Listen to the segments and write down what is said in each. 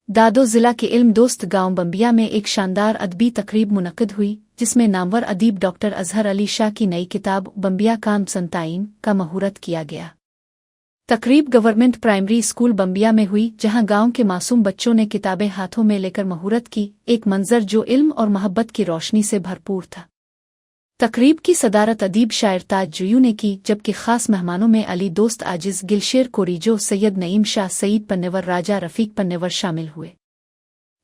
दादो ज़िला के इल्म दोस्त गांव बम्बिया में एक शानदार अदबी तकरीब मुनक्किद हुई जिसमें नामवर अदीब डॉक्टर अजहर अली शाह की नई किताब बम्बिया काम संताइन का महूरत किया गया। तकरीब गवर्नमेंट प्राइमरी स्कूल बम्बिया में हुई जहां गांव के मासूम बच्चों ने किताबें हाथों में लेकर महूरत की, एक मंजर जो इल्म और मोहब्बत की रोशनी से भरपूर था। तकरीब की सदारत अदीब शायर ताज जुयू ने की, जबकि खास मेहमानों में अली दोस्त आजिज गिलशेर कोरीजो, सैयद नईम शाह, सईद पन्नेवर, राजा रफीक पन्नेवर शामिल हुए।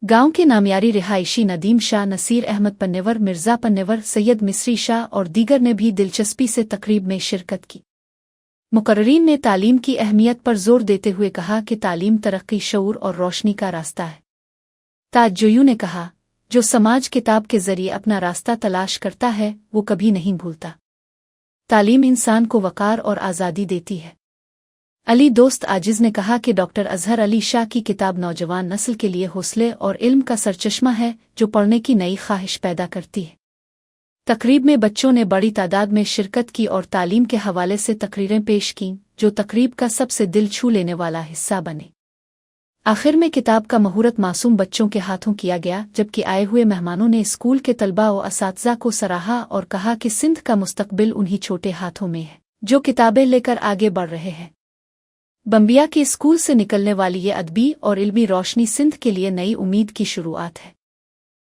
गांव के नामियारी रिहायशी नदीम शाह, नसीर अहमद पन्नेवर, मिर्जा पन्नेवर, सैयद मिस्री शाह और दीगर ने भी दिलचस्पी से तकरीब में शिरकत की। मुकर्रीन ने तालीम की अहमियत पर जोर देते हुए कहा कि तालीम तरक्की, शऊर और रोशनी का रास्ता है। ताज जुयू ने कहा, जो समाज किताब के जरिए अपना रास्ता तलाश करता है वो कभी नहीं भूलता। तालीम इंसान को वकार और आज़ादी देती है। अली दोस्त आजिज ने कहा कि डॉक्टर अजहर अली शाह की किताब नौजवान नस्ल के लिए हौसले और इल्म का सरचश्मा है जो पढ़ने की नई ख्वाहिश पैदा करती है। तकरीब में बच्चों ने बड़ी तादाद में शिरकत की और तालीम के हवाले से तकरीरें पेश कीं जो तकरीब का सबसे दिल छू लेने वाला हिस्सा बने। आखिर में किताब का महूरत मासूम बच्चों के हाथों किया गया, जबकि आए हुए मेहमानों ने स्कूल के तलबा और असातिज़ा को सराहा और कहा कि सिंध का मुस्तकबिल उन्हीं छोटे हाथों में है जो किताबें लेकर आगे बढ़ रहे हैं। बम्बिया के स्कूल से निकलने वाली ये अदबी और इल्मी रोशनी सिंध के लिए नई उम्मीद की शुरुआत है।